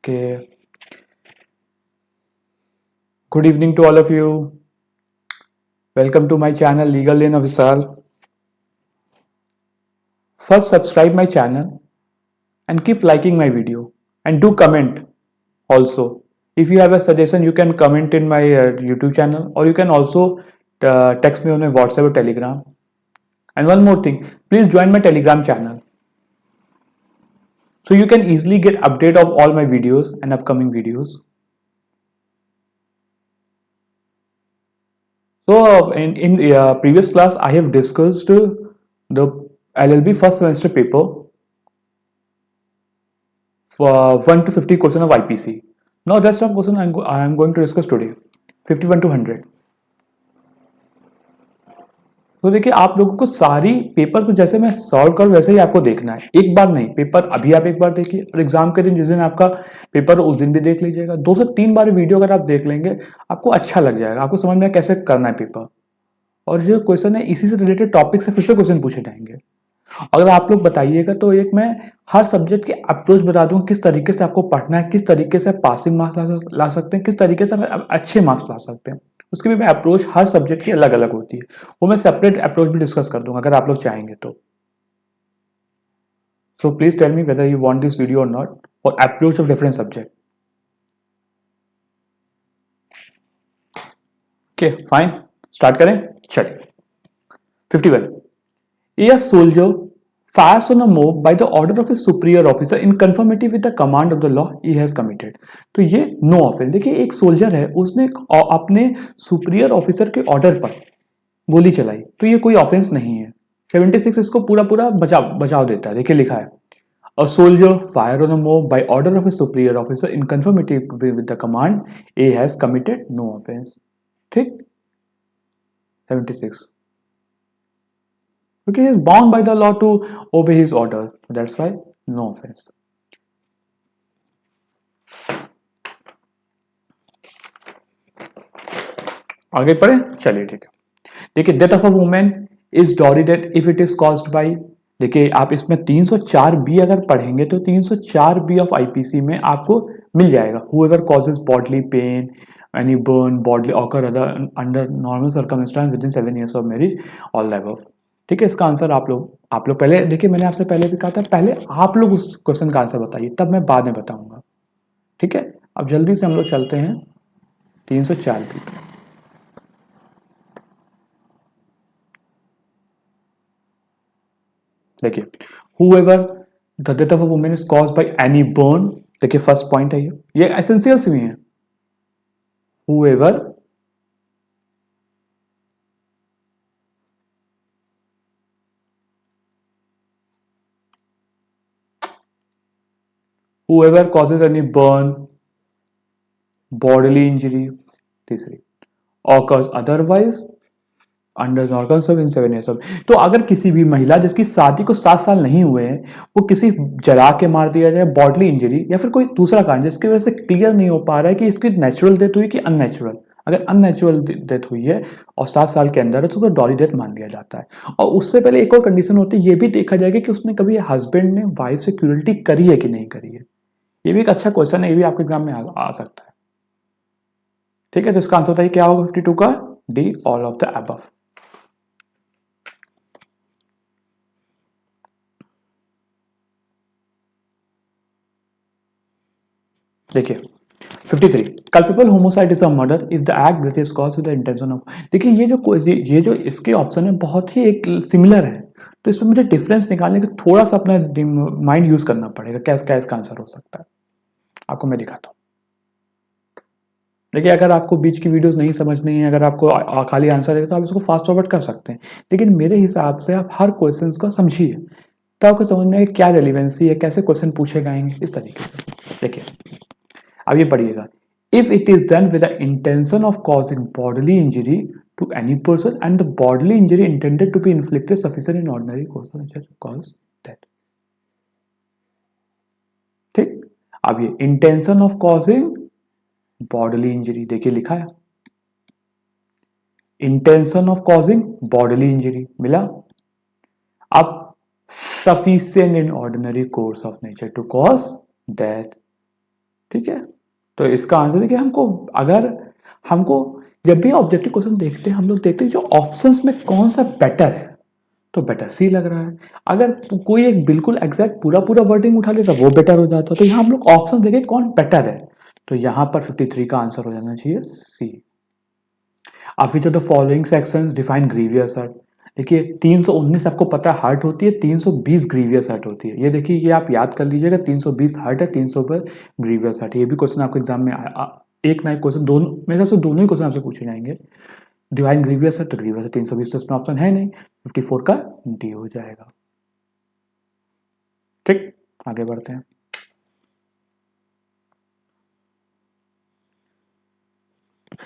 Okay. Good evening to all of you. Welcome to my channel Legal Lane of Vishal. First, subscribe my channel and keep liking my video and do comment also. If you have a suggestion, you can comment in my YouTube channel, or you can also text me on my WhatsApp or Telegram. And one more thing, please join my Telegram channel so you can easily get update of all my videos and upcoming videos. So in previous class, I have discussed the LLB first semester paper for 1 to 50 question of IPC. Now rest of question I am going to discuss today, 51 to 100. तो देखिए, आप लोगों को सारी paper को जैसे मैं solve कर वैसे ही आपको देखना है, एक बार नहीं। पेपर अभी आप एक बार देखिए, और एग्जाम के दिन जिस दिन आपका पेपर उस दिन भी देख लीजिएगा। 2 से 3 बार वीडियो अगर आप देख लेंगे, आपको अच्छा लग जाएगा, आपको समझ में कैसे करना है पेपर। और जो क्वेश्चन है इसी से रिलेटेड टॉपिक से फिर से क्वेश्चन पूछे जाएंगे। अगर आप लोग बताइएगा तो एक मैं हर सब्जेक्ट के अप्रोच बता दूंगा, किस तरीके से आपको पढ़ना है, किस तरीके से पासिंग मार्क्स ला सकते हैं, किस तरीके से आप अच्छे मार्क्स ला सकते हैं। उसकी भी मैं अप्रोच हर सब्जेक्ट की अलग अलग होती है, वो मैं सेपरेट अप्रोच भी डिस्कस कर दूंगा अगर आप लोग चाहेंगे तो। So please tell me whether you want this video or not, और approach of different subject. Okay fine, start करें। चलिए 51, A soldier fires on a mob by the order of a superior officer in conformity with the command of the law he has committed. तो ये no offence. देखिए, एक soldier है, उसने अपने superior officer के ऑर्डर पर गोली चलाई, तो ये कोई ऑफेंस नहीं है। 76 इसको पूरा पूरा बचाव देता है। देखिए लिखा है, A soldier fire on a mob by order of a superior officer in conformity with the command A has committed no offense. ठीक, 76 because he is bound by the law to obey his order, so that's why no offense. आगे पढ़े, चलिए ठीक है। देखिए, death of a women is dowry death if it is caused by, देखिए आप इसमें 304 बी अगर पढ़ेंगे तो 304 बी ऑफ आईपीसी में आपको मिल जाएगा। whoever causes bodily pain, any burn, bodily occur under normal circumstances within 7 years of marriage, all the above। ठीक है, इसका आंसर आप लोग पहले देखिए, मैंने आपसे पहले भी कहा था, पहले आप लोग उस क्वेश्चन का आंसर बताइए, तब मैं बाद में बताऊंगा। ठीक है, अब जल्दी से हम लोग चलते हैं 304 भी। देखिए, whoever the death of a woman is caused by any burn, देखिए फर्स्ट पॉइंट है ये एसेंशियल्स भी हैं। whoever causes any burn, bodily injury, तीसरी, occurs otherwise under organ in 7 years of। तो अगर किसी भी महिला जिसकी शादी को 7 साल नहीं हुए हैं, वो किसी जला के मार दिया जाए, बॉडली इंजरी या फिर कोई दूसरा कारण जिसकी वजह से क्लियर नहीं हो पा रहा है कि इसकी नेचुरल डेथ हुई कि अननेचुरल, अगर अननेचुरल डेथ हुई है और 7 साल के अंदर है तो डॉली डेथ मान लिया जाता है। और उससे पहले एक और कंडीशन होती है, ये भी देखा जाएगा कि उसने कभी हस्बैंड ने वाइफ से क्रूरल्टी करी है कि नहीं करी है। ये भी एक अच्छा क्वेश्चन है, ये भी आपके एग्जाम में आ सकता है। ठीक है, तो इसका आंसर बताइए क्या होगा 52 का, D, all of the above. देखिए 53, culpable homicide is a murder if the act death is caused with the intention of. देखिए, ये जो इसके ऑप्शन है बहुत ही एक सिमिलर है, तो इसमें मुझे डिफरेंस निकालने का थोड़ा सा अपना माइंड यूज करना पड़ेगा। क्या इसका आंसर हो सकता है, आपको मैं दिखाता हूँ। देखिए, अगर आपको बीच की वीडियोस नहीं समझनी है, अगर आपको खाली आंसर है तो आप इसको फास्ट फॉरवर्ड कर सकते हैं, लेकिन मेरे हिसाब से आप हर क्वेश्चन को समझिए, तो आपको समझ में क्या रेलिवेंसी है, कैसे क्वेश्चन पूछे गए इस तरीके से। देखिए, अब ये पढ़िएगा, if it is done with the intention of causing bodily injury to any person and the bodily injury intended to be inflicted sufficient in ordinary course of nature to cause death. ठीक, अब ये intention of causing bodily injury, देखिए लिखा है intention of causing bodily injury मिला। अब sufficient in ordinary course of nature to cause death. ठीक है, तो इसका आंसर है कि हमको जब भी ऑब्जेक्टिव क्वेश्चन देखते हैं हम लोग देखते हैं जो ऑप्शंस में कौन सा बेटर है, तो बेटर सी लग रहा है। अगर कोई एक बिल्कुल एग्जैक्ट पूरा पूरा वर्डिंग उठा लेता वो बेटर हो जाता, तो यहाँ हम लोग ऑप्शन देखें कौन बेटर है, तो यहाँ पर 53 का आंसर हो जाना चाहिए सी। अब which of the following sections define grievous hurt. देखिए 319 आपको पता है हर्ट होती है, 320 ग्रीवियस हर्ट होती है। ये देखिए ये आप याद कर लीजिएगा, 320 हर्ट है, 300 पर ग्रीवियस हर्ट। ये भी क्वेश्चन आपके एग्जाम में एक ना एक क्वेश्चन, दोनों मेरे ख्याल से दोनों ही क्वेश्चन आपसे पूछे जाएंगे। डिवाइन ग्रीवियस है तो ग्रीवियस है 320, तो इसमें ऑप्शन है नहीं, 54 का डी हो जाएगा। ठीक, आगे बढ़ते हैं।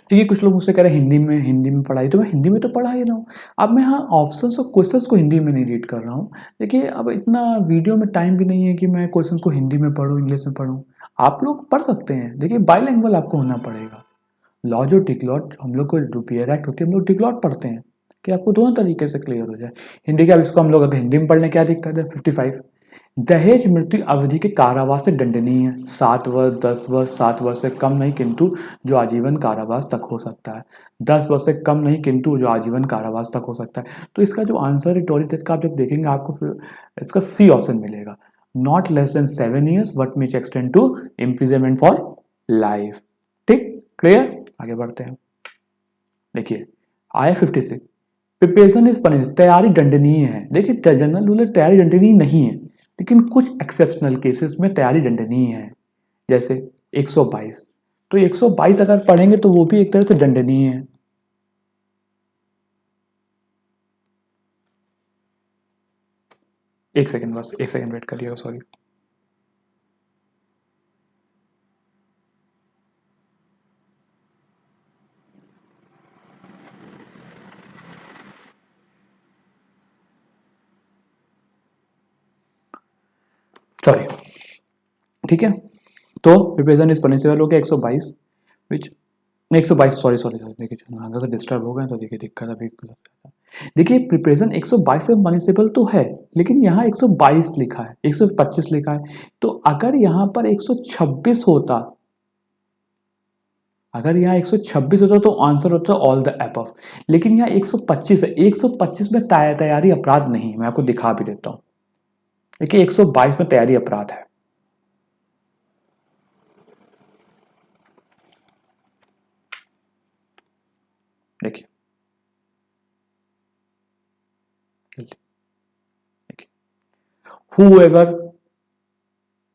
देखिए कुछ लोग मुझसे कह रहे हैं हिंदी में पढ़ाई, तो मैं हिंदी में तो पढ़ा ही रहा हूँ। अब मैं यहाँ ऑप्शंस और क्वेश्चंस को हिंदी में नहीं रीड कर रहा हूँ। देखिए अब इतना वीडियो में टाइम भी नहीं है कि मैं क्वेश्चंस को हिंदी में पढूं इंग्लिश में पढूं। आप लोग पढ़ सकते हैं, देखिए बाइलैंग्वेज आपको होना पड़ेगा। लॉज और डिक्लॉट हम लोग को जो पीयर एक्ट होती है हम लोग डिक्लॉट पढ़ते हैं कि आपको दोनों तरीके से क्लियर हो जाए। हिंदी का इसको हम लोग अगर हिंदी में पढ़ने क्या दिक्कत है। 55 दहेज मृत्यु अवधि के कारावास से दंडनीय है। 7 वर्ष 10 वर्ष 7 वर्ष से कम नहीं किंतु जो आजीवन कारावास तक हो सकता है। 10 वर्ष से कम नहीं किंतु जो आजीवन कारावास तक हो सकता है। तो इसका जो आंसर है टोरी तक का आप जब देखेंगे आपको फिर इसका सी ऑप्शन मिलेगा। Not less than 7 years but which extend to imprisonment for life. ठीक, क्लियर, आगे बढ़ते हैं। देखिए आया 56 प्रिपरेशन इज पनिश, तैयारी दंडनीय है। देखिए जनरल रूल तैयारी दंडनीय नहीं है, लेकिन कुछ एक्सेप्शनल केसेस में तैयारी दंडनीय है। जैसे 122, तो 122 अगर पढ़ेंगे तो वो भी एक तरह से दंडनीय है। एक सेकंड बस, एक सेकंड वेट करिएगा, सॉरी। सॉरी, ठीक है, तो प्रिपरेशन इज पनिशेबल हो गया 122 विच 122, सॉरी सॉरी सॉरी, देखिए अंदर से डिस्टर्ब हो गए तो देखिए दिक्कत अभी। देखिए प्रिपरेशन 122 से पनिशेबल तो है, लेकिन यहाँ 122 लिखा है, 125 लिखा है। तो अगर यहाँ पर 126 होता, अगर यहाँ 126 होता तो आंसर होता ऑल द अबव, लेकिन यहाँ 125 है। 125 में तैयारी अपराध नहीं, मैं आपको दिखा भी देता हूँ। देखिए 122 में तैयारी अपराध है। देखिए whoever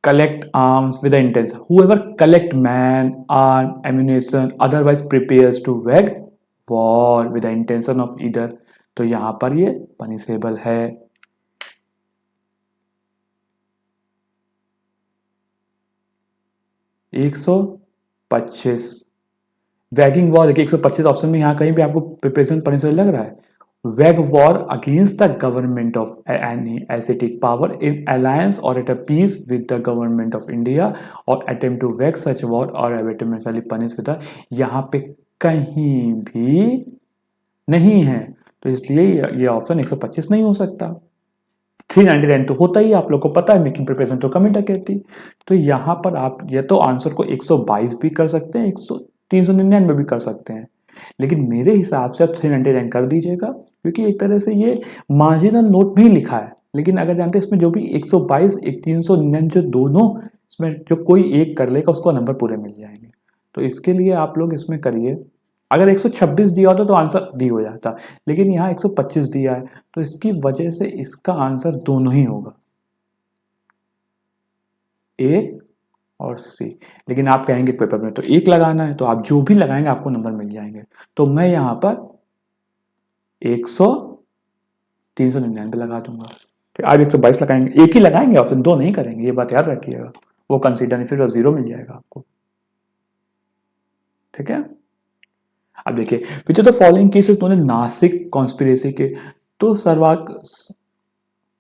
collect arms with the intention, whoever collect man, arm, ammunition, otherwise prepares to wage war with the intention of either, तो यहां पर ये पनिशेबल है। एक 125 वैगिंग वॉर, देखिए 125 ऑप्शन में यहाँ कहीं भी आपको प्रिपरेशन पनिशेबल लग रहा है। wage war against the government of any ascetic power in alliance or at a peace with the government of India or attempt to wage such war or arbitrarily punish with the, यहाँ पे कहीं भी नहीं है, तो इसलिए ये option 125 नहीं हो सकता। 399 तो होता ही, आप लोग को पता है, मेकिंग प्रिपरेशन तो कमिट कहती। तो यहाँ पर आप ये तो आंसर को 122 भी कर सकते हैं, 399 भी कर सकते हैं, लेकिन मेरे हिसाब से आप 399 कर दीजिएगा, क्योंकि एक तरह से ये मार्जिनल नोट भी लिखा है। लेकिन अगर जानते हैं इसमें जो भी 122 399 जो दोनों इसमें जो कोई एक कर लेगा उसको नंबर पूरे मिल जाएंगे। तो इसके लिए आप लोग इसमें करिए, अगर 126 दिया होता तो आंसर डी हो जाता, लेकिन यहाँ 125 दिया है, तो इसकी वजह से इसका आंसर दोनों ही होगा, ए और सी। लेकिन आप कहेंगे पेपर में तो एक लगाना है, तो आप जो भी लगाएंगे आपको नंबर मिल जाएंगे। तो मैं यहाँ पर 399 लगा दूंगा। फिर आप 122 लगाएंगे, एक ही लगाएंगे, ऑप्शन दो नहीं करेंगे, ये बात याद रखिएगा। वो कंसीडर नहीं, फिर 0 मिल जाएगा आपको। ठीक है, अब देखिए विच ऑफ द फॉलोइंग केसेस उन्होंने नासिक कॉन्स्पिरेसी के, तो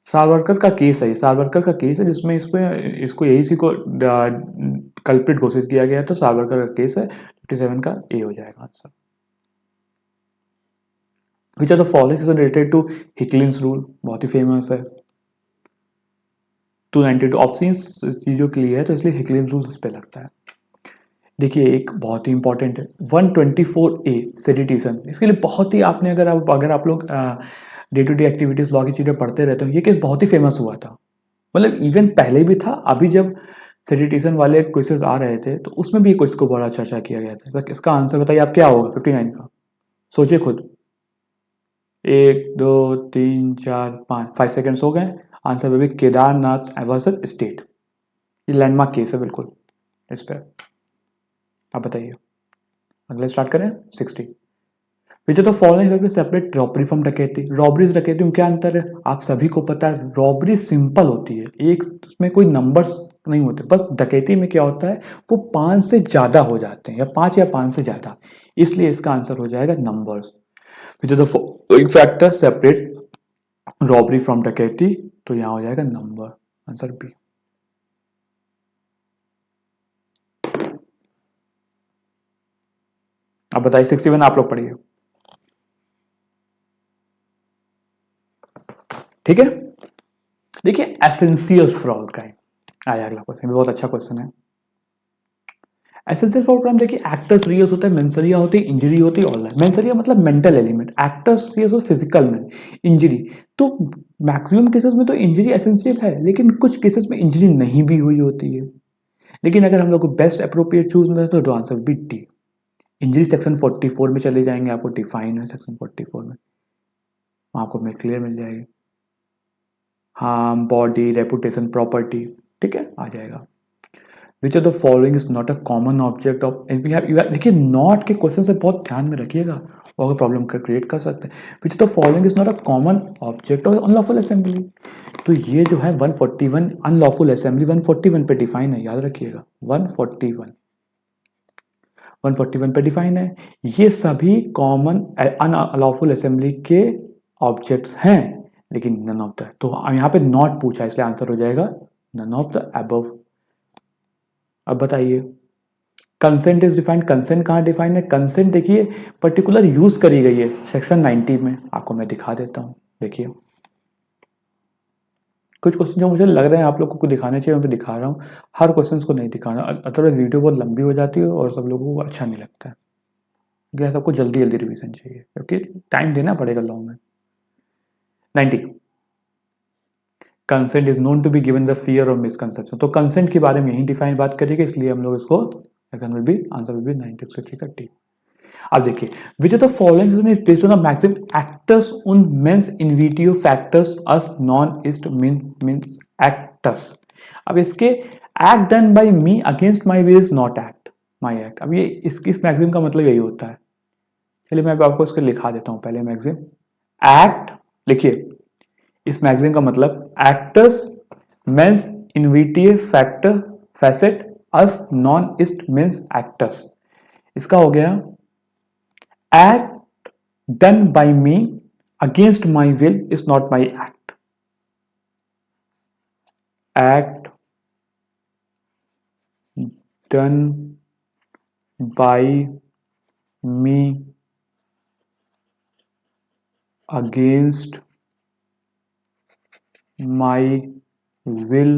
सावरकर का केस है, सावरकर का केस है जिसमें इसको यही सी को कल्प्रिट घोषित किया गया, तो सावरकर का केस है। 57 का ए हो जाएगा answer. Which are the following related to Hicklin's rule, बहुत ही फेमस है। 292 ऑप्शंस चीजों के लिए है, तो इसलिए हिकलिन्स रूल इस पे लगता है। देखिए एक बहुत ही इंपॉर्टेंट है 124A सेडिटिशन। इसके लिए बहुत ही आपने अगर आप लोग day to day activities law की चीज़ें पढ़ते रहते हो, ये केस बहुत ही फेमस हुआ था। मतलब इवन पहले भी था, अभी जब सेडिटिशन वाले क्वेश्चंस आ रहे थे तो उसमें भी क्वेश्चन को बड़ा चर्चा किया गया था। तो इसका आंसर बताइए आप क्या होगा 59 का, सोचिए खुद। 1 2 3 4 5 5 सेकेंड्स हो गए। आंसर में भी केदारनाथ वर्सेस स्टेट, ये लैंडमार्क केस है बिल्कुल इस पर। आप बताइए अगले स्टार्ट करें 60। विच of the following factor separate robbery from डकैती। रॉबरी से डकैती में क्या अंतर है आप सभी को पता है। रॉबरी सिंपल होती है, एक उसमें कोई नंबर्स नहीं होते, बस डकैती में क्या होता है वो 5 से ज्यादा हो जाते हैं, या 5 या 5 से ज्यादा, इसलिए इसका आंसर हो जाएगा numbers. Which of the following factor separate robbery from डकैती, तो यहां हो जाएगा नंबर, आंसर बी। अब बताइए 61 आप लोग पढ़िए, ठीक है। देखिए एसेंशियल्स फॉर ऑल क्राइम आया अगला क्वेश्चन, बहुत अच्छा क्वेश्चन है। एसेंशियल फॉर क्राइम देखिए एक्टर्स रियस होता है, मेंसरिया होती है, इंजरी होती है, ऑल मेंसरिया मतलब mental element, actors Reis physical में, इंजरी तो मैक्सिमम केसेस में तो इंजरी एसेंशियल है, लेकिन कुछ केसेस में इंजरी नहीं भी हुई होती है। लेकिन अगर हम लोग को बेस्ट अप्रोप्रिएट चूज मिलता है तो answer B D. Injury section 44 में चले जाएंगे, आपको डिफाइन है सेक्शन 44 में, आपको क्लियर मिल जाएगी। हार्म, बॉडी, रेपुटेशन, प्रॉपर्टी, ठीक है आ जाएगा। विच of the following is not a common object of, देखिए नॉट के क्वेश्चन से बहुत ध्यान में रखिएगा और अगर प्रॉब्लम क्रिएट कर सकते हैं। विच of the following is not a common object of unlawful assembly, तो ये जो है 141 अनलॉफुल असेंबली 141 पे डिफाइन है, याद रखिएगा 141 पे डिफाइन है। ये सभी कॉमन अनलॉफुल असेंबली के ऑब्जेक्ट्स हैं, लेकिन नन ऑफ द, तो यहाँ पे नॉट पूछा इसलिए आंसर हो जाएगा नन ऑफ द अबव। अब बताइए कंसेंट इज डिफाइंड, कंसेंट कहाँ डिफाइंड है? कंसेंट देखिए पर्टिकुलर यूज करी गई है सेक्शन 90 में, आपको मैं दिखा देता हूँ। देखिए कुछ क्वेश्चन जो मुझे लग रहे हैं आप लोगों को दिखाने चाहिए मैं दिखा रहा हूँ, हर क्वेश्चन को नहीं दिखाना, अदरवाइज वीडियो बहुत लंबी हो जाती है और सब लोगों को अच्छा नहीं लगता है, क्योंकि सबको जल्दी जल्दी रिवीजन चाहिए, क्योंकि टाइम देना पड़ेगा लॉ में। 90 consent is known to be given the fear of misconception, तो कंसेंट के बारे में यही डिफाइन बात करेंगे, इसलिए हम लोग इसको आंसर विल बी 90 का टी। अब देखिए विच of the following is based on the maximum actors उन मेंस इनविटियो फैक्टर्स अस नॉन इस्ट मींस एक्टर्स। अब इसके act done by me against my will is not act my act. अब ये इस maxim का मतलब यही होता है। चलिए मैं आपको इसको लिखा देता हूं पहले मैक्सिम एक्ट, लिखिए इस मैगजीन का मतलब एक्टर्स मेंस इनविटिए फैक्टर फैसेट अस नॉन इस्ट मींस एक्टर्स। इसका हो गया act done by me against my will is not my act. Act done by me against my will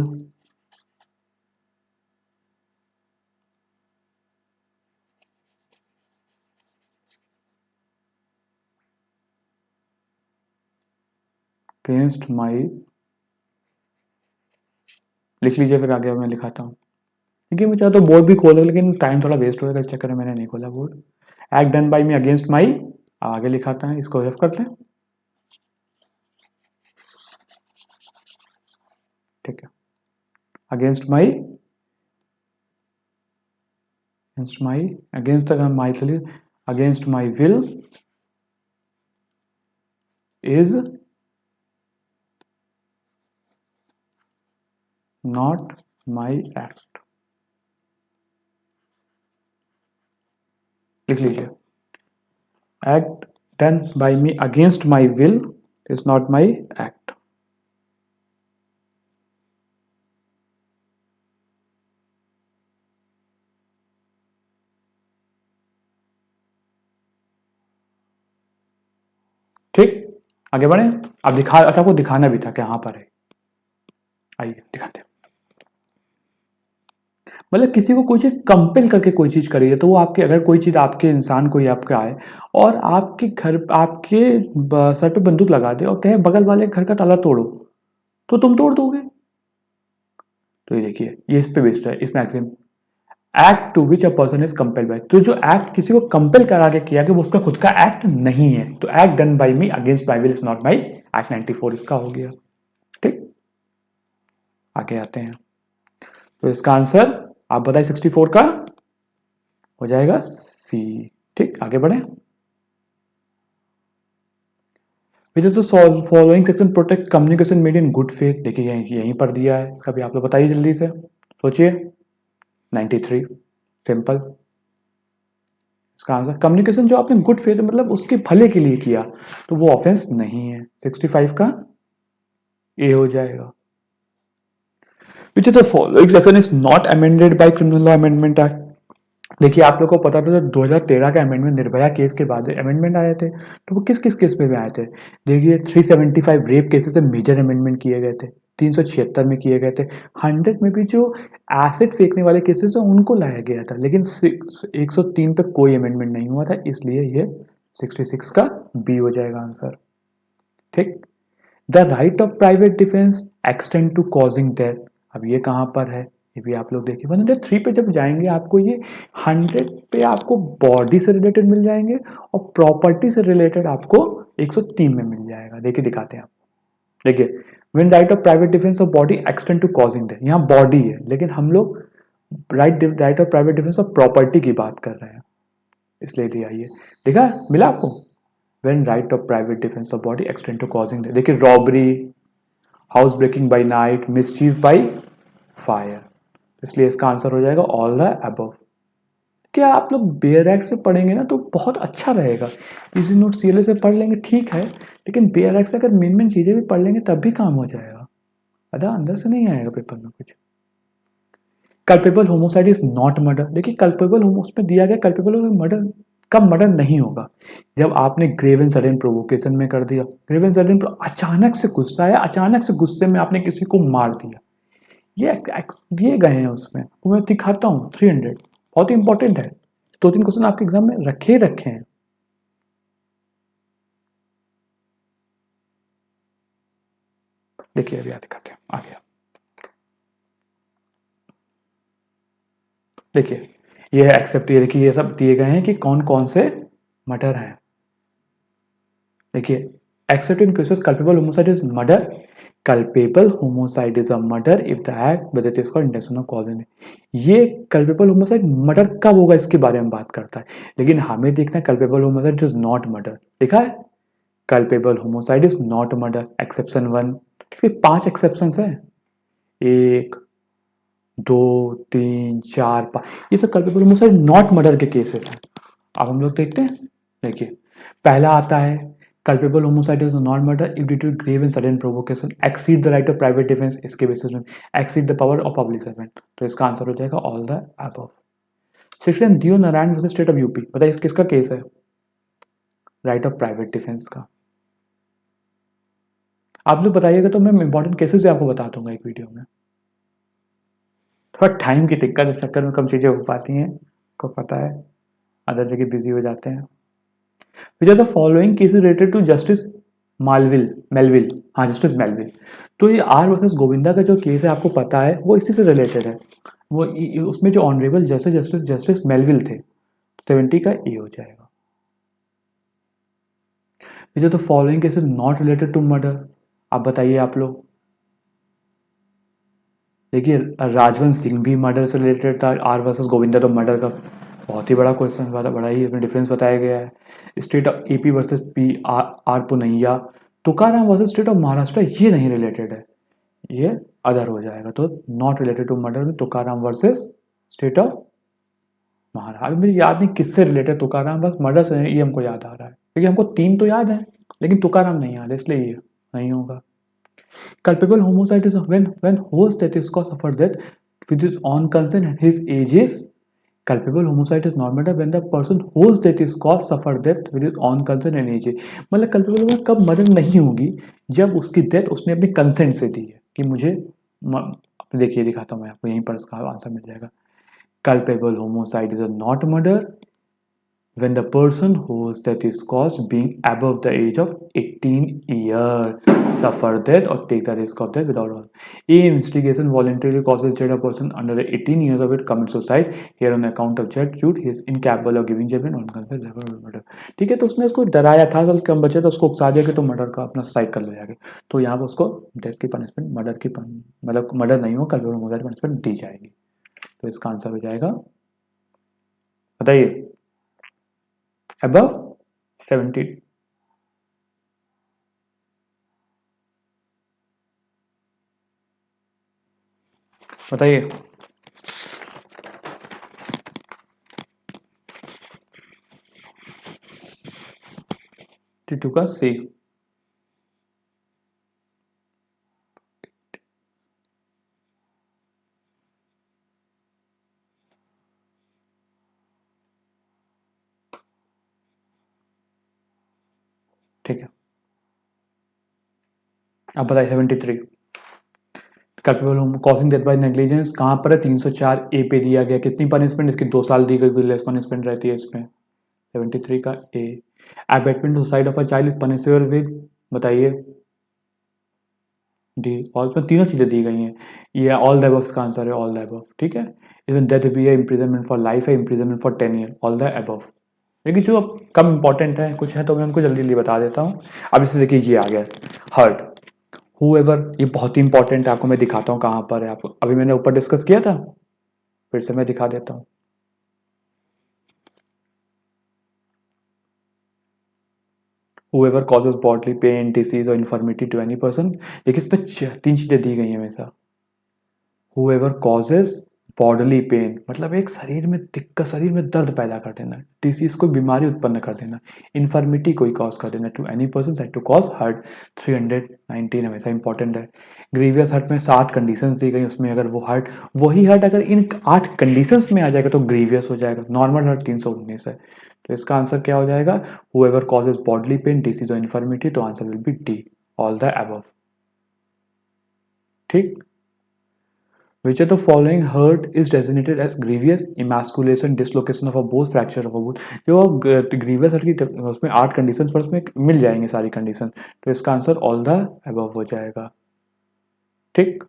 against my, लिख लीजिए फिर आगे मैं लिखाता हूँ, क्योंकि मुझे तो बोर्ड भी खोल, लेकिन टाइम थोड़ा वेस्ट होगा इस चक्कर में मैंने नहीं खोला board. Act done by me against my, आगे लिखाता है, इसको रेफ करते हैं, ठीक है। अगेंस्ट माई अगेंस्ट माई चलिए against my will is not my act, लिख लीजिए act done by me against my will is not my act. ठीक आगे बढ़े। अब दिखा, अच्छा आपको दिखाना भी था कि यहां पर है, आइए दिखाते हैं। मतलब किसी को कोई चीज़ कंपेल करके कोई चीज़ करी है, तो वो आपके, अगर कोई चीज़ आपके इंसान कोई आपका आए और आपके घर, आपके सर पे बंदूक लगा दे और कहे बगल वाले घर का ताला तोड़ो, तो तुम तोड़ दोगे। तो ये देखिए, ये इस पे बेस्ड है, इस maxim act to which a person is compelled by. तो जो एक्ट किसी को कंपेल करा के किया कि वो उसका खुद का एक्ट नहीं है, तो act done by me against my will is not my act. 94 इसका हो गया। ठीक, आगे आते हैं। तो इसका आंसर आप बताइए 64 का हो जाएगा सी। ठीक, आगे बढ़े। विच of the following section protect communication made in good faith. देखिए यहीं पर दिया है, इसका भी आप लोग बताइए जल्दी से, सोचिए। 93 सिंपल। इसका आंसर कम्युनिकेशन जो आपने गुड फेथ मतलब उसके भले के लिए किया, तो वो ऑफेंस नहीं है। 65 का ए हो जाएगा। विच of the following section is not amended by criminal law amendment act. देखिए आप लोग को पता था 2013 का अमेंडमेंट निर्भया केस के बाद अमेंडमेंट आए थे, तो वो किस किस केस पे आए थे। देखिए 375 रेप केसेस में मेजर अमेंडमेंट किए गए थे, 376 में किए गए थे, 100 में भी जो एसिड फेंकने वाले केसेस हैं उनको लाया गया था, लेकिन 103 पे कोई अमेंडमेंट नहीं हुआ था, इसलिए ये 66 का बी हो जाएगा आंसर। ठीक, the right of private defence extend to causing death. अब ये कहां पर है, ये भी आप लोग देखिए। 103 पे जब जाएंगे आपको ये 100 पे आपको बॉडी से रिलेटेड मिल जाएंगे और प्रॉपर्टी से रिलेटेड आपको 103 में मिल जाएगा। देखिए दिखाते हैं आप, देखिए when right of private defence of body extend to causing death, यहाँ बॉडी है, लेकिन हम लोग right of private defence of property की बात कर रहे हैं, इसलिए लिया ये। देखा, मिला आपको। When right of private defence of body extend to causing death, देखिए robbery, house breaking by night, mischief by fire, इसलिए इसका आंसर हो जाएगा ऑल द अबव। क्या आप लोग बेयर एक्ट से पढ़ेंगे ना तो बहुत अच्छा रहेगा। इजी नोट सीएलए से पढ़ लेंगे ठीक है, लेकिन बेयर एक्ट से अगर मेन मेन चीजें भी पढ़ लेंगे तब भी काम हो जाएगा, अदा अंदर से नहीं आएगा पेपर में कुछ। Culpable homicide is not murder. देखिए कल्पेबल होमो उसमें दिया गया, कल्पेबल मर्डर कब मर्डर नहीं होगा, जब आपने ग्रेव एंड सडन प्रोवोकेशन में कर दिया। ग्रेव एंड सडन अचानक से गुस्सा आया, अचानक से गुस्से में आपने किसी को मार दिया, ये गए हैं उसमें। तो मैं दिखाता हूँ 300, बहुत ही इंपॉर्टेंट है, 2-3 क्वेश्चन आपके एग्जाम में रखे हैं। देखिए अभी दिखाते हैं आगे। देखिए ये एक्सेप्ट, ये देखिए ये सब दिए गए हैं कि कौन कौन से मर्डर हैं। देखिए accept in cases culpable homicide is murder, culpable homicide is a murder if the act with it called intention of causing. ये कल्पेबल होमोसाइड मर्डर कब होगा इसके बारे में बात करता है, लेकिन हमें देखना है culpable homicide is not murder. देखा है, culpable homicide is not murder, exception 1। इसके 5 एक्सेप्शन है, 1 2 3 4 5, ये सब कल्पेबल होमोसाइड नॉट मर्डर के केसेस हैं। अब हम लोग देखते हैं। देखिए पहला आता है culpable homicide is not murder if due to grave and sudden provocation exceed the right of private defence, इसके बेसिस में exceed the power of public servant, तो इसका आंसर हो जाएगा ऑल द अबव। सेक्शन दियो Narayan versus state of UP, बताइए किसका case है, राइट ऑफ प्राइवेट डिफेंस का। आप लोग बताइएगा तो मैं इंपॉर्टेंट केसेस भी आपको बता दूंगा एक वीडियो में। थोड़ा टाइम की दिक्कत, इस चक्कर में कम चीजें हो पाती हैं, को पता है, अदर जगह बिजी हो जाते हैं। Which are the following cases related to justice Melvill, हाँ जस्टिस मेलविल। तो ये आर वर्सेस गोविंदा का जो केस है आपको पता है वो इसी से रिलेटेड है, वो उसमें जो ऑनरेबल जस्टिस मेलविल थे, 70 का ए हो जाएगा। Which are the following cases not related to murder, आप बताइए आप लोग। देखिए राजवंत सिंह भी मर्डर से रिलेटेड था, आर वर्सेस गोविंदा तो मर्डर का बहुत ही बड़ा क्वेश्चन, बड़ा ही डिफरेंस बताया गया है। State of AP versus P R Punnaiah, Tukaram versus state of Maharashtra, ये नहीं रिलेटेड है, ये अदर हो जाएगा, तो नॉट रिलेटेड टू मर्डर में Tukaram versus state of Maharashtra. अभी मुझे याद नहीं किससे रिलेटेड तुकाराम, बस मर्डर से ये हमको याद आ रहा है, क्योंकि हमको 3 तो याद है लेकिन तुकाराम नहीं याद है, इसलिए ये नहीं होगा। Culpable homicide is when whose death is caused suffered death with his own consent and his age is. Culpable homicide is not murder when the person whose death is caused suffered death with his own consent and age. मतलब culpable में कब murder नहीं होगी, जब उसकी death उसने अपनी consent से दी है कि मुझे देखिए दिखाता हूँ मैं आपको, यहीं पर इसका आंसर मिल जाएगा। Culpable homicide is a not murder when the person whose death is caused being above the age of 18 years suffer death or take the risk of death without all. A instigation voluntarily causes death a person under 18 years of age commit suicide here on account of judge he is incapable of giving judgment on considered murder. ठीक है, तो उसने उसको डराया, 18 साल कम बचे तो उसको उकसा दिया कि तुम मर्डर का अपना सुसाइड कर लो जाके, तो यहाँ पर उसको डेथ की पनिशमेंट मतलब मर्डर नहीं हो, कल पनिशमेंट दी जाएगी। तो इसका आंसर हो जाएगा, बताइए, above 70। बताइए, टीटू का सी। ठीक है, अब बताइए 73 culpable causing death by negligence कहाँ पर है, 304 ए पे दिया गया, कितनी पनिशमेंट, इसकी 2 साल दी गई, लेस पनिशमेंट रहती है इसमें। 73 का A, abetment suicide of a child is punishable with, बताइए, डी। और इसमें तीनों चीजें दी गई हैं, ये ऑल द अबव का आंसर है, ऑल द अबव। ठीक है, इसमें डेथ भी है, इम्प्रिजनमेंट फॉर लाइफ है, imprisonment for 10 year, all the above. लेकिन जो कम इंपॉर्टेंट है कुछ है तो मैं उनको जल्दी जल्दी बता देता हूँ। अब इसे देखिए, ये आ गया हर्ट, whoever, ये बहुत ही इंपॉर्टेंट है, आपको मैं दिखाता हूँ कहाँ पर है, आपको अभी मैंने ऊपर डिस्कस किया था, फिर से मैं दिखा देता हूँ। whoever causes bodily pain, disease or infirmity to any person, देखिए इसमें 3 चीजें दी गई हैं हमेशा। whoever causes बॉडली पेन मतलब एक शरीर में दिक्कत, शरीर में दर्द पैदा कर देना, डिसीज कोई बीमारी उत्पन्न कर देना, इन्फर्मिटी कोई कॉज कर देना, to any person said to cause hurt. 319 हमेशा इंपॉर्टेंट है। ग्रीवियस हर्ट में 7 कंडीशंस दी गई, उसमें अगर वो हर्ट, वही हर्ट अगर इन 8 कंडीशंस में आ जाएगा तो ग्रीवियस हो जाएगा। नॉर्मल हर्ट 319 है, तो इसका आंसर क्या हो जाएगा, whoever causes bodily pain, disease or infirmity, तो answer will B D, all the above. ठीक, Which of the following hurt is designated as grievous? Emasculation, dislocation of a both, fracture of a both। जो grievous hurt की उसमें 8 conditions पर उसमें मिल जाएंगे सारी condition, तो इसका आंसर ऑल द अबव हो जाएगा। ठीक,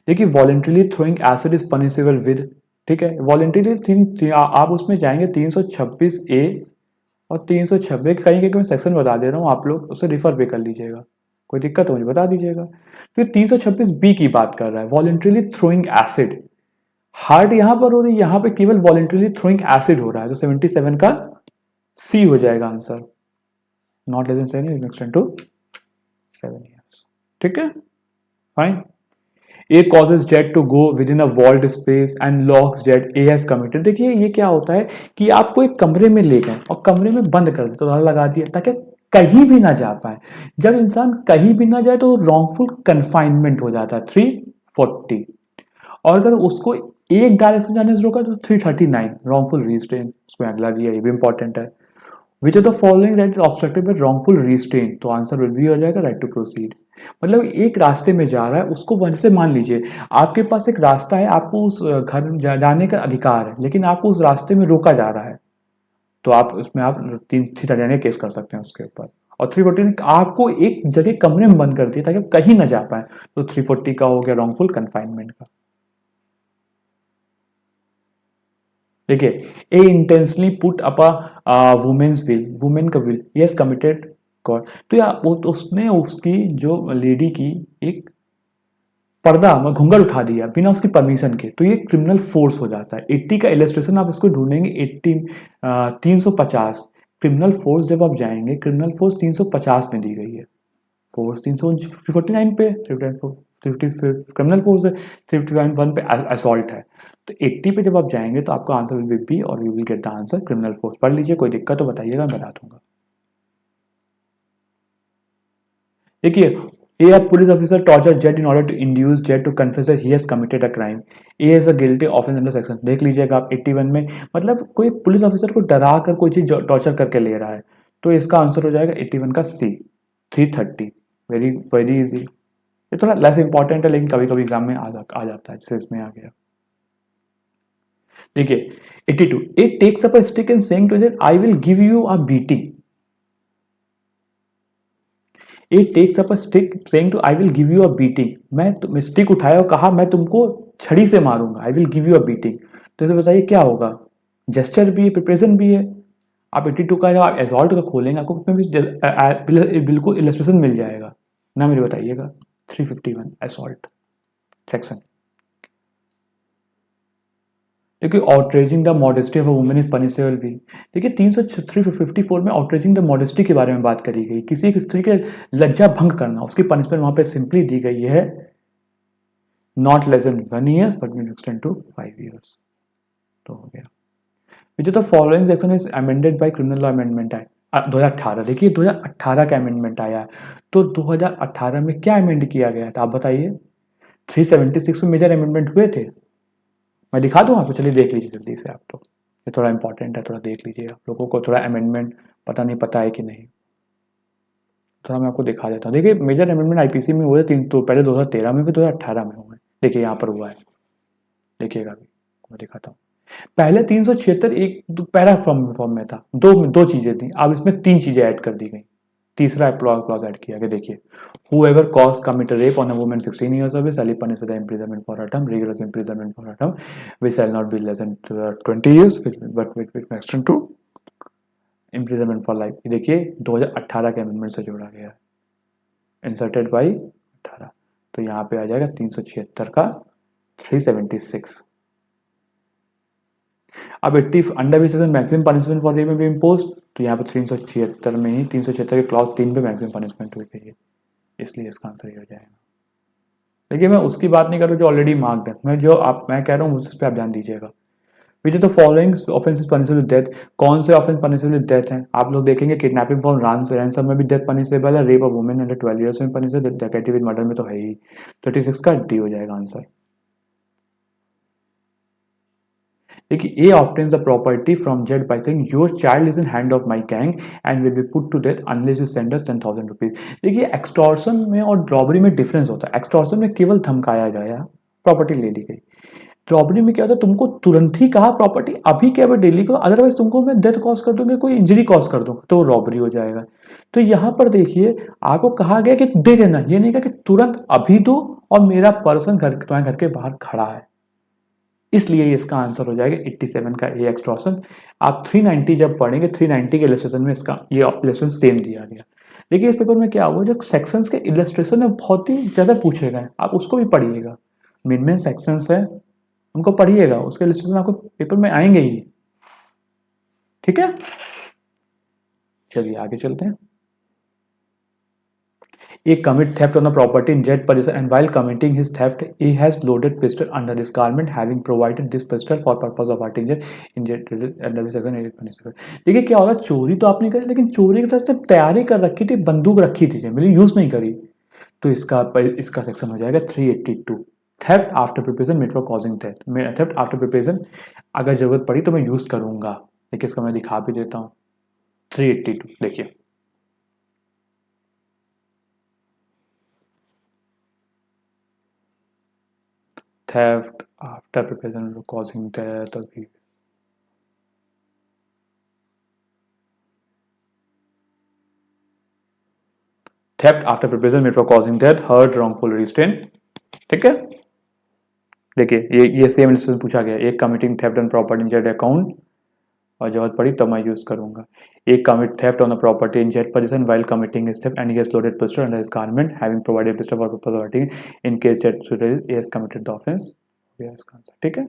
देखिए voluntarily throwing acid is punishable with, ठीक है, वॉलेंटरीली आप उसमें जाएंगे 326 ए और 326 कहीं मैं सेक्शन बता दे रहा हूँ, आप लोग उसे रिफर भी कर लीजिएगा, कोई दिक्कत हो मुझे बता दीजिएगा। तो 326 बी की बात कर रहा है, वॉलेंटरीली थ्रोइंग एसिड, हार्ट यहां पर हो रही है, यहां पे केवल वॉलेंटरीली थ्रोइंग एसिड हो रहा है, तो 77 का सी हो जाएगा answer, not less than 7 is extend to 7 years. ठीक है, fine. A causes death to go with in a walled space and locks death, A has committed. देखिए ये क्या होता है कि आपको एक कमरे में ले गए और कमरे में बंद कर दिया, तो ताला लगा दिया ताकि कहीं भी ना जा पाए। जब इंसान कहीं भी ना जाए तो रॉन्गफुल कन्फाइनमेंट हो जाता है 340, और अगर उसको एक डायरेक्शन जाने से रोका तो 339 रॉन्गफुल रिस्ट्रेन, उसमें अगला दिया, ये भी इंपॉर्टेंट है। Which of the following right obstructed by wrongful restraint, तो आंसर विल बी हो जाएगा राइट टू प्रोसीड। मतलब एक रास्ते में जा रहा है उसको वजह से, मान लीजिए आपके पास एक रास्ता है, आपको उस घर में जाने का अधिकार है, लेकिन आपको उस रास्ते में रोका जा रहा है, तो आप उसमें आप 339 केस कर सकते हैं उसके ऊपर। और 340 आपको एक जगह कमरे में बंद कर दिया ताकि आप कहीं ना जा पाए, तो 340 का हो गया रॉन्गफुल कन्फाइनमेंट का। देखिए, a intensely put up a women's will, women का विल, यस कमिटेड गॉड, तो या वो तो उसने उसकी जो लेडी की एक पर्दा घूंघट उठा दिया बिना उसकी परमिशन के, तो ये क्रिमिनल फोर्स हो जाता है। 80 का इलस्ट्रेशन आप इसको ढूंढेंगे, 80 350 क्रिमिनल फोर्स, जब आप जाएंगे क्रिमिनल फोर्स 350 में दी गई है, फोर्स 349 पे, क्रिमिनल फोर्स है, 351 पे असॉल्ट है, तो 80 पे जब आप जाएंगे तो आपका आंसर विल बी बी और you will get the answer criminal force. पढ़ लीजिए, कोई दिक्कत तो बताइएगा, मैं बता दूंगा। देखिए, A police officer tortured Jet in order to induce Jet to confess that he has committed a crime. A is a guilty offense under section, देख लीजिएगा आप 81 में, मतलब कोई पुलिस ऑफिसर को डरा कर कोई चीज टॉर्चर करके ले रहा है, तो इसका आंसर हो जाएगा 81 का सी, 330। वेरी वेरी इजी, ये थोड़ा लेस इंपॉर्टेंट है लेकिन कभी कभी एग्जाम में आ जाता है, जैसे इसमें आ गया। देखिए 82, it takes up a stick and saying to it, I will give you a beating. It takes up a stick saying to, I will give you a beating. मैं स्टिक उठाया और कहा मैं तुमको छड़ी से मारूंगा. I will give you a beating. तो इसे बताइए क्या होगा. जेस्चर भी है, प्रिपरेशन भी है. आप 82 का जब आप असॉल्ट का खोलेंगे आपको उसमें भी बिल्कुल इलस्ट्रेशन मिल जाएगा ना. मुझे बताइएगा 351 असॉल्ट सेक्शन. देखिए outraging the modesty of a woman is punishable भी. देखिए 354 में आउटरेजिंग द मॉडेस्टी के बारे में बात करी गई. किसी एक स्त्री के लज्जा भंग करना, उसकी पनिशमेंट वहां पे सिंपली दी गई है not less than 1 year but will extend to 5 years. तो हो गया. Which of the following section is amended by criminal law amendment act 2018. देखिए 2018 का अमेंडमेंट आया है. तो 2018 में क्या अमेंड किया गया था आप बताइए. 376 में मेजर अमेंडमेंट हुए थे. मैं दिखा दूँ आपको, चलिए देख लीजिए जल्दी से आप. तो ये थोड़ा इंपॉर्टेंट है, थोड़ा देख लीजिए. आप लोगों को थोड़ा अमेंडमेंट पता है कि नहीं, थोड़ा मैं आपको दिखा देता हूँ. देखिए मेजर अमेंडमेंट आईपीसी में हुए थे तो पहले 2013 में, फिर 2018 में हुए. देखिए यहाँ पर हुआ है, देखिएगा अभी मैं दिखाता हूँ. पहले 376 एक पैरा फॉर्म में था, दो चीजें थी. अब इसमें 3 चीजें ऐड कर दी गई. तीसरा क्लॉज ऐड किया गया. देखिए whoever cause commit a rape on a woman 16 years of age shall be punished with imprisonment for a term, rigorous imprisonment for a term which shall not be less than 20 years but which may extend to imprisonment for life. देखिए 2018 के amendment से जोड़ा गया है, inserted by 18. तो यहाँ पे आ जाएगा 376 का 376. अब 80 under which maximum punishment for rape में भी इम्पोज. तो यहाँ पर 376 में ही 376 के क्लॉज 3 पे मैक्सिमम पनिशमेंट हुई गई है, इसलिए इसका आंसर ये हो जाएगा. देखिए मैं उसकी बात नहीं कर रहा जो ऑलरेडी मार्क्ड है, मैं कह रहा हूँ उस पर आप ध्यान दीजिएगा. Which the following offences punishable with death. कौन से ऑफेंस पनिशेबल विद डेथ हैं आप लोग देखेंगे. किडनैपिंग फॉर रैंसम में भी डेथ पनिशेबल है. Rape of women under 12 years में पनिशेबल. डकैती विद मर्डर में तो है ही. 36 का डी हो जाएगा आंसर. देखिए A obtains the property from Z by saying your child is in hand of my gang and will be put to death unless you send us 10,000 rupees. देखिए extortion में और रॉबरी में difference होता है. Extortion में केवल धमकाया गया, प्रॉपर्टी ले ली गई. रॉबरी में क्या होता है, तुमको तुरंत ही कहा प्रॉपर्टी अभी के अभी डेली को, अदरवाइज तुमको मैं डेथ कॉज कर दूंगा, कोई इंजरी कॉज कर दूंगा, तो रॉबरी हो जाएगा. तो यहाँ पर देखिए आपको कहा गया कि दे देना, ये नहीं कहा कि तुरंत अभी दो और मेरा पर्सन तुम्हारे घर के बाहर खड़ा है, इसलिए इसका आंसर हो जाएगा 87 का ए एक्सटॉर्शन. आप 390 जब पढ़ेंगे 390 के इलस्ट्रेशन में इसका ये इलस्ट्रेशन सेम दिया गया. देखिए इस पेपर में क्या हुआ, जो सेक्शंस के इलस्ट्रेशन में बहुत ही ज़्यादा पूछे गए, आप उसको भी पढ़िएगा. मेन सेक्शंस है उनको पढ़िएगा, उसके इलस्ट्रेशन आपको पेपर में आएंगे ही. ठीक है, चलिए आगे चलते हैं. A commit theft on the property in Z possession and while committing his theft, he has loaded pistol under his garment, having provided this pistol for purpose of hurting Z in Z under section 8 punishable. देखिए क्या होगा, चोरी तो आपने करी लेकिन चोरी की तरह से तैयारी कर रखी थी, बंदूक रखी थी, मतलब यूज नहीं करी. तो इसका सेक्शन हो जाएगा 382. Theft after preparation made for causing death. Theft after preparation अगर जरूरत पड़ी तो मैं यूज करूंगा. देखिए इसका मैं दिखा भी देता हूँ. 382 देखिए theft after preparation of causing death or grief. Theft after preparation made for causing death, hurt, wrongful restraint. ठीक है, देखिए ये सेम लिस्ट पूछा गया. एक committing theft on property in Z account और जरूरत पड़ी तो मैं यूज करूंगा. एक commit theft on the property in Z position while committing his theft and he has loaded pistol under his garment having provided pistol for purpose of hurting in case Z he has committed the offence. इसका answer ठीक है,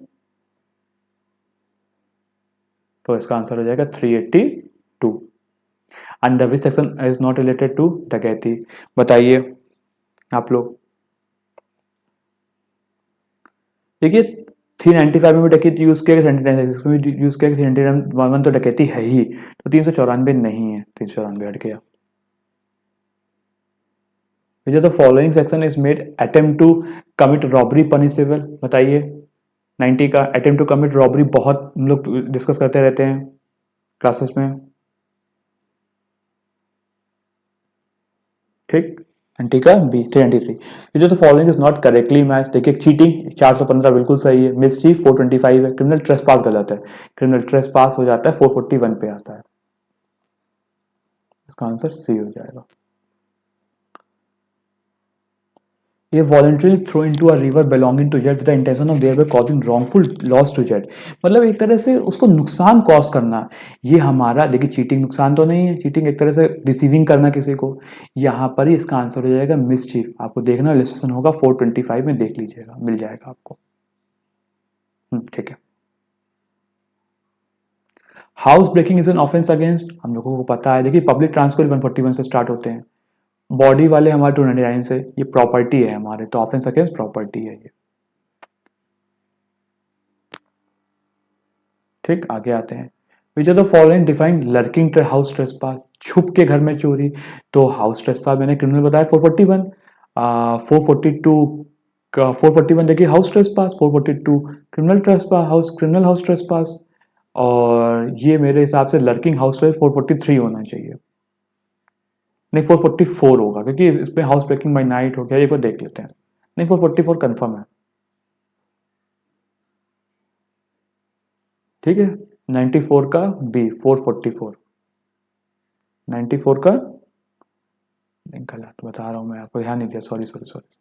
तो इसका answer हो जाएगा 382. Under which section is not related to डकैती. बताइए आप लोग. देखिए 395 में डकैती यूज किया, 396 में यूज किया, 391 तो डकैती है ही, तो 394 नहीं है, 394 हट गया. Which of the following section is made attempt to commit robbery punishable. बताइए 90 का attempt to commit robbery बहुत हम लोग डिस्कस करते रहते हैं क्लासेस में. ठीक, एंटी का बी 393। जो तो following is not correctly match, देखिए चीटिंग 415 बिल्कुल सही है, मिसचीफ 425 है, क्रिमिनल ट्रेसपास गलत है, क्रिमिनल ट्रेसपास हो जाता है 441 पे आता है, इसका आंसर सी हो जाएगा। ये voluntarily throw into a river belonging to Z with the intention of thereby causing wrongful loss to Z, मतलब एक तरह से उसको नुकसान कॉज करना। ये हमारा देखिए चीटिंग नुकसान तो नहीं है, चीटिंग एक तरह से डिसीविंग करना किसी को, यहाँ पर ही इसका आंसर हो जाएगा मिसचीफ। आपको देखना इलस्ट्रेशन होगा 425 में, देख लीजिएगा मिल जाएगा आपको। ठीक है। House breaking is an offence against, हम लोगों को पता है, देखिए पब्लिक ट्रांसपोर्ट 141 से स्टार्ट होते हैं, बॉडी वाले हमारे 299 से, ये प्रॉपर्टी है हमारे, तो ऑफेंस अगेंस्ट प्रॉपर्टी है ये। ठीक, आगे आते हैं। Which are the following define lurking house trespass, छुप के घर में चोरी, तो हाउस ट्रेसपास मैंने क्रिमिनल बताया 441, 442 का 441 देखिए house trespass, 442 criminal trespass, criminal house trespass, और ये मेरे हिसाब से लर्किंग हाउस ट्रेस 443 होना चाहिए, नहीं 444 होगा, क्योंकि इसमें हाउस ब्रेकिंग बाय नाइट हो गया, एक बार देख लेते हैं, नहीं 444 कंफर्म है। ठीक है, 94 का बी 444, 94 का गलत बता रहा हूं मैं आपको, ध्यान नहीं दिया, सॉरी सॉरी सॉरी।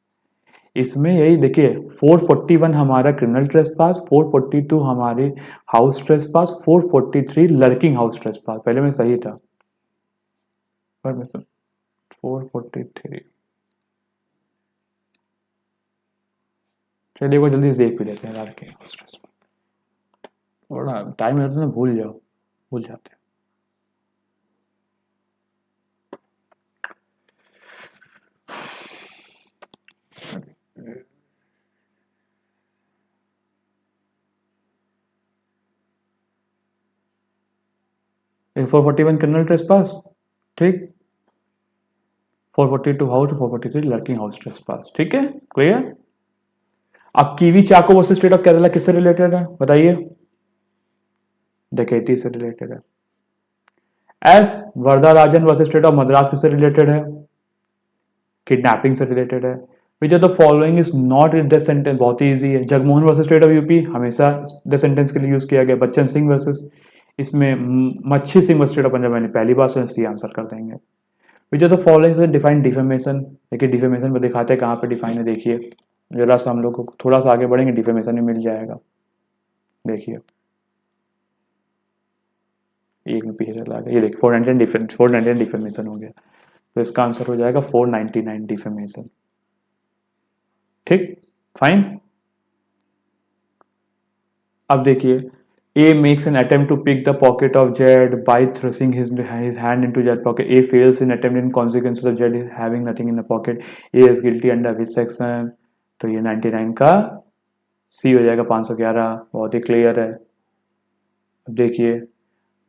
इसमें यही देखिए 441 हमारा क्रिमिनल ट्रेसपास, 442 हमारी house trespass, 443 lurking house trespass, पहले में सही था पर मैं 443, चलिए वो जल्दी से देख भी लेते हैं लर्किंग हाउस ट्रेसपास, थोड़ा टाइम रहता है ना, भूल जाते हैं। एक 441 क्रिमिनल ट्रेसपास, ठीक, 442 हाउस, 443 लर्किंग हाउस ट्रेसपास, ठीक है, क्लियर। अब K V Chacko versus state of Kerala किससे रिलेटेड है बताइए, डकैती से रिलेटेड है। S Varadarajan versus state of Madras किससे रिलेटेड है, किडनैपिंग से रिलेटेड है। Which of the following is not in death sentence, बहुत ही इजी है, Jagmohan versus state of UP हमेशा डेथ सेंटेंस के लिए यूज किया गया, बच्चन सिंह वर्सेस, इसमें मच्छी Singh versus state of Punjab, मैंने पहली बार सुना, सी आंसर कर देंगे। विच of the following define defamation, देखिए डिफेमेशन में दिखाते हैं कहाँ पे डिफाइन है, देखिए जरा सा हम लोग को थोड़ा सा आगे बढ़ेंगे डिफेमेशन में मिल जाएगा, देखिए एक में पीछे चला गया, ये देखिए 499 डिफेमेशन हो गया, तो इसका आंसर हो जाएगा 499 डिफेमेशन। ठीक, फाइन। अब देखिए A makes an attempt to pick the pocket of Jed by thrusting his hand into Jed's pocket. A fails in attempt in consequence of Jed having nothing in the pocket. A is guilty under which section? तो ये 99 का C हो जाएगा, 511, बहुत ही clear है। अब देखिए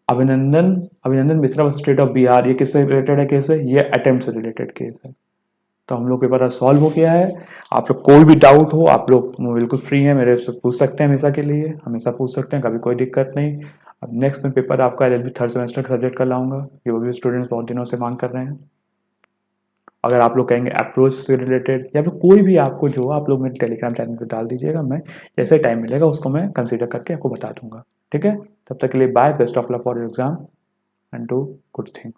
अभिनंदन अभिनंदन Mishra versus state of Bihar, ये किससे रिलेटेड है केस है, ये अटेम्प्ट से रिलेटेड केस है। तो हम लोग पेपर आज सॉल्व हो गया है। आप लोग कोई भी डाउट हो आप लोग बिल्कुल फ्री हैं, मेरे से पूछ सकते हैं, हमेशा के लिए हमेशा पूछ सकते हैं, कभी कोई दिक्कत नहीं। अब नेक्स्ट में पेपर आपका एलएलबी थर्ड सेमेस्टर का सब्जेक्ट का लाऊंगा, ये वो भी स्टूडेंट्स बहुत दिनों से मांग कर रहे हैं। अगर आप लोग कहेंगे अप्रोच से रिलेटेड या फिर कोई भी आपको जो आप लोग मेरे टेलीग्राम चैनल पर डाल दीजिएगा, मैं जैसे टाइम मिलेगा उसको मैं कंसिडर करके आपको बता दूंगा। ठीक है, तब तक के लिए bye, best of luck for your exam and do good things.